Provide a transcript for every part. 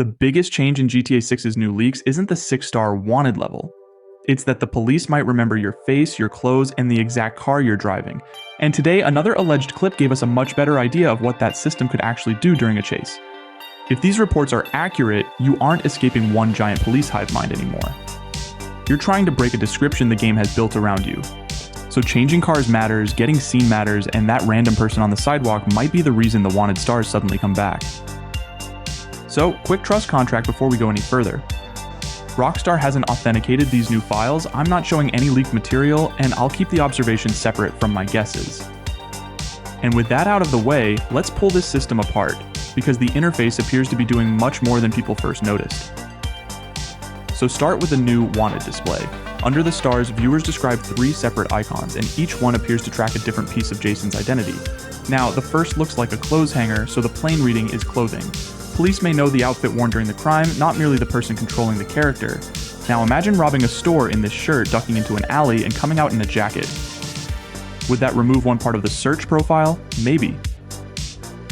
The biggest change in GTA 6's new leaks isn't the 6-star wanted level. It's that the police might remember your face, your clothes, and the exact car you're driving. And today, another alleged clip gave us a much better idea of what that system could actually do during a chase. If these reports are accurate, you aren't escaping one giant police hive mind anymore. You're trying to break a description the game has built around you. So changing cars matters, getting seen matters, and that random person on the sidewalk might be the reason the wanted stars suddenly come back. So, quick trust contract before we go any further. Rockstar hasn't authenticated these new files, I'm not showing any leaked material, and I'll keep the observations separate from my guesses. And with that out of the way, let's pull this system apart, because the interface appears to be doing much more than people first noticed. So start with a new wanted display. Under the stars, viewers describe 3 separate icons, and each one appears to track a different piece of Jason's identity. Now, the first looks like a clothes hanger, so the plain reading is clothing. Police may know the outfit worn during the crime, not merely the person controlling the character. Now imagine robbing a store in this shirt, ducking into an alley, and coming out in a jacket. Would that remove one part of the search profile? Maybe.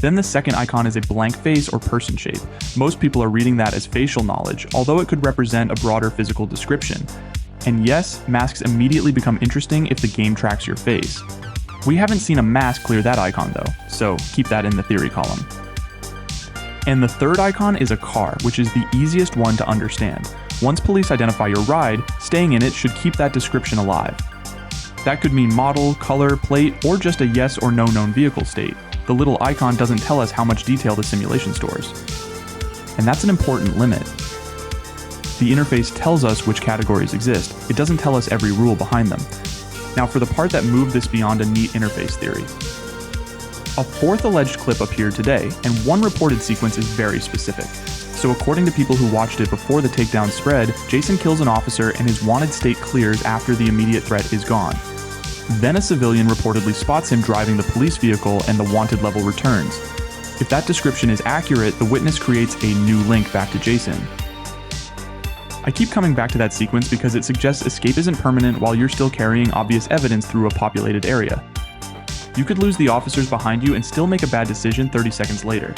Then the second icon is a blank face or person shape. Most people are reading that as facial knowledge, although it could represent a broader physical description. And yes, masks immediately become interesting if the game tracks your face. We haven't seen a mask clear that icon though, so keep that in the theory column. And the third icon is a car, which is the easiest one to understand. Once police identify your ride, staying in it should keep that description alive. That could mean model, color, plate, or just a yes or no known vehicle state. The little icon doesn't tell us how much detail the simulation stores. And that's an important limit. The interface tells us which categories exist. It doesn't tell us every rule behind them. Now for the part that moved this beyond a neat interface theory. A fourth alleged clip appeared today, and one reported sequence is very specific. So according to people who watched it before the takedown spread, Jason kills an officer and his wanted state clears after the immediate threat is gone. Then a civilian reportedly spots him driving the police vehicle and the wanted level returns. If that description is accurate, the witness creates a new link back to Jason. I keep coming back to that sequence because it suggests escape isn't permanent while you're still carrying obvious evidence through a populated area. You could lose the officers behind you and still make a bad decision 30 seconds later.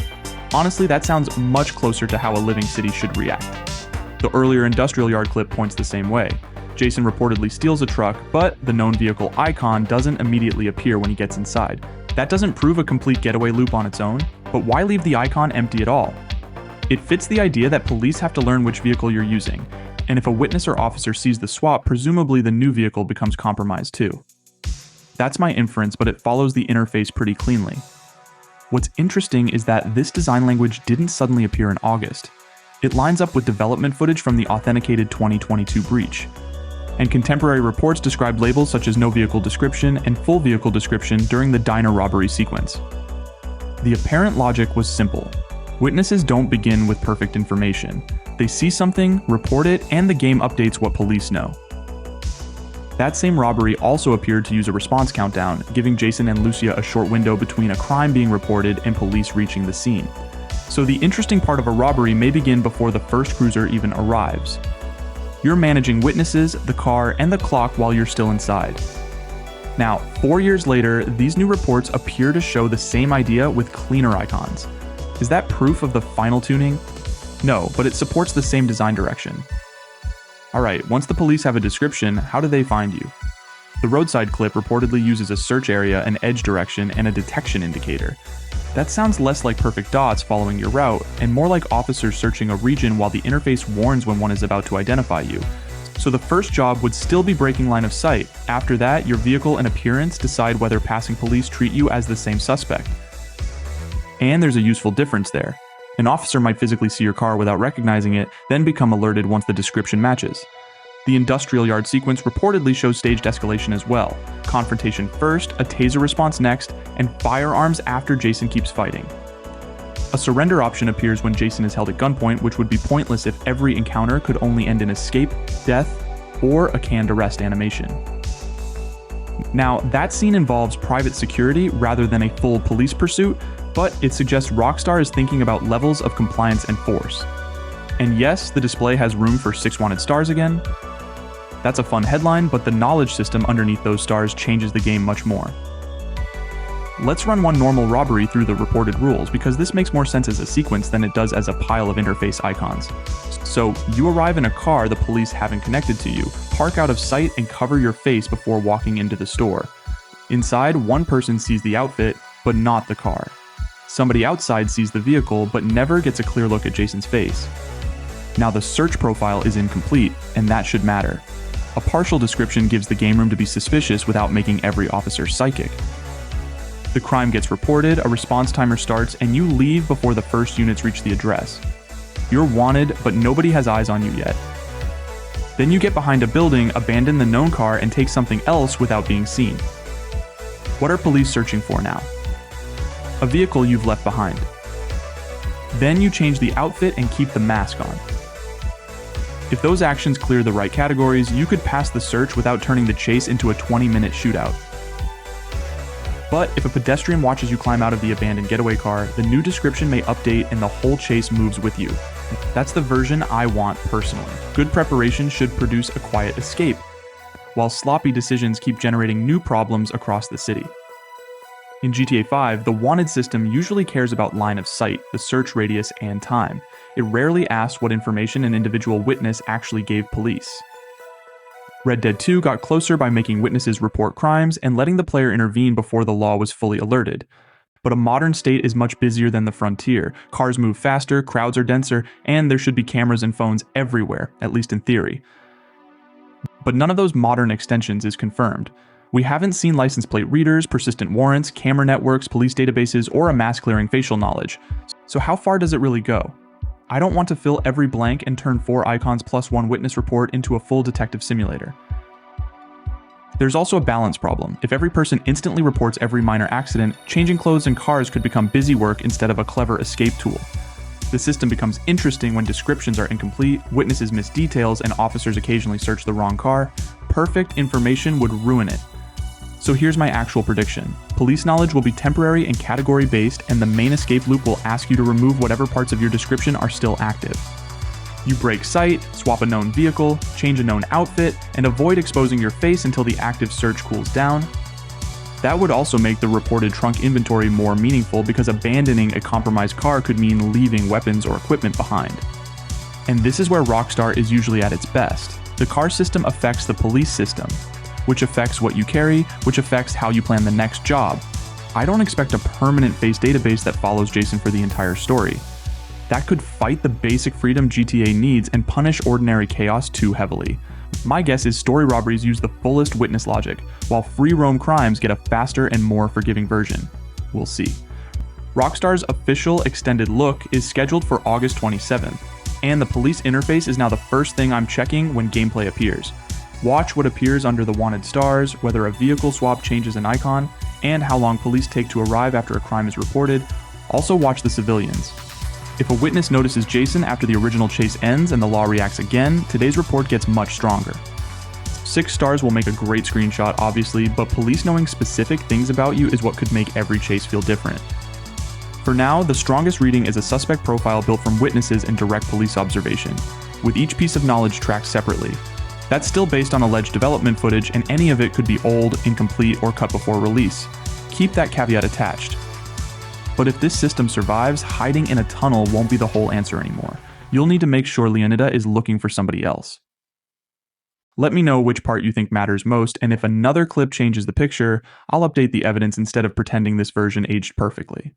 Honestly, that sounds much closer to how a living city should react. The earlier industrial yard clip points the same way. Jason reportedly steals a truck, but the known vehicle icon doesn't immediately appear when he gets inside. That doesn't prove a complete getaway loop on its own, but why leave the icon empty at all? It fits the idea that police have to learn which vehicle you're using, and if a witness or officer sees the swap, presumably the new vehicle becomes compromised too. That's my inference, but it follows the interface pretty cleanly. What's interesting is that this design language didn't suddenly appear in August. It lines up with development footage from the authenticated 2022 breach. And contemporary reports describe labels such as no vehicle description and full vehicle description during the diner robbery sequence. The apparent logic was simple. Witnesses don't begin with perfect information. They see something, report it, and the game updates what police know. That same robbery also appeared to use a response countdown, giving Jason and Lucia a short window between a crime being reported and police reaching the scene. So the interesting part of a robbery may begin before the first cruiser even arrives. You're managing witnesses, the car, and the clock while you're still inside. Now, 4 years later, these new reports appear to show the same idea with cleaner icons. Is that proof of the final tuning? No, but it supports the same design direction. Alright, once the police have a description, how do they find you? The roadside clip reportedly uses a search area, an edge direction, and a detection indicator. That sounds less like perfect dots following your route, and more like officers searching a region while the interface warns when one is about to identify you. So the first job would still be breaking line of sight. After that, your vehicle and appearance decide whether passing police treat you as the same suspect. And there's a useful difference there. An officer might physically see your car without recognizing it, then become alerted once the description matches. The industrial yard sequence reportedly shows staged escalation as well. Confrontation first, a taser response next, and firearms after Jason keeps fighting. A surrender option appears when Jason is held at gunpoint, which would be pointless if every encounter could only end in escape, death, or a canned arrest animation. Now, that scene involves private security rather than a full police pursuit, but it suggests Rockstar is thinking about levels of compliance and force. And yes, the display has room for 6 wanted stars again. That's a fun headline, but the knowledge system underneath those stars changes the game much more. Let's run one normal robbery through the reported rules, because this makes more sense as a sequence than it does as a pile of interface icons. So, you arrive in a car the police haven't connected to you, park out of sight, and cover your face before walking into the store. Inside, one person sees the outfit, but not the car. Somebody outside sees the vehicle, but never gets a clear look at Jason's face. Now the search profile is incomplete, and that should matter. A partial description gives the game room to be suspicious without making every officer psychic. The crime gets reported, a response timer starts, and you leave before the first units reach the address. You're wanted, but nobody has eyes on you yet. Then you get behind a building, abandon the known car, and take something else without being seen. What are police searching for now? A vehicle you've left behind. Then you change the outfit and keep the mask on. If those actions clear the right categories, you could pass the search without turning the chase into a 20-minute shootout. But if a pedestrian watches you climb out of the abandoned getaway car, the new description may update and the whole chase moves with you. That's the version I want personally. Good preparation should produce a quiet escape, while sloppy decisions keep generating new problems across the city. In GTA 5, the wanted system usually cares about line of sight, the search radius, and time. It rarely asks what information an individual witness actually gave police. Red Dead 2 got closer by making witnesses report crimes and letting the player intervene before the law was fully alerted. But a modern state is much busier than the frontier. Cars move faster, crowds are denser, and there should be cameras and phones everywhere, at least in theory. But none of those modern extensions is confirmed. We haven't seen license plate readers, persistent warrants, camera networks, police databases, or a mask-clearing facial knowledge. So how far does it really go? I don't want to fill every blank and turn 4 icons plus 1 witness report into a full detective simulator. There's also a balance problem. If every person instantly reports every minor accident, changing clothes and cars could become busy work instead of a clever escape tool. The system becomes interesting when descriptions are incomplete, witnesses miss details, and officers occasionally search the wrong car. Perfect information would ruin it. So here's my actual prediction. Police knowledge will be temporary and category-based, and the main escape loop will ask you to remove whatever parts of your description are still active. You break sight, swap a known vehicle, change a known outfit, and avoid exposing your face until the active search cools down. That would also make the reported trunk inventory more meaningful, because abandoning a compromised car could mean leaving weapons or equipment behind. And this is where Rockstar is usually at its best. The car system affects the police system, which affects what you carry, which affects how you plan the next job. I don't expect a permanent face database that follows Jason for the entire story. That could fight the basic freedom GTA needs and punish ordinary chaos too heavily. My guess is story robberies use the fullest witness logic, while free roam crimes get a faster and more forgiving version. We'll see. Rockstar's official extended look is scheduled for August 27th, and the police interface is now the first thing I'm checking when gameplay appears. Watch what appears under the wanted stars, whether a vehicle swap changes an icon, and how long police take to arrive after a crime is reported. Also watch the civilians. If a witness notices Jason after the original chase ends and the law reacts again, today's report gets much stronger. 6 stars will make a great screenshot, obviously, but police knowing specific things about you is what could make every chase feel different. For now, the strongest reading is a suspect profile built from witnesses and direct police observation, with each piece of knowledge tracked separately. That's still based on alleged development footage, and any of it could be old, incomplete, or cut before release. Keep that caveat attached. But if this system survives, hiding in a tunnel won't be the whole answer anymore. You'll need to make sure Leonida is looking for somebody else. Let me know which part you think matters most, and if another clip changes the picture, I'll update the evidence instead of pretending this version aged perfectly.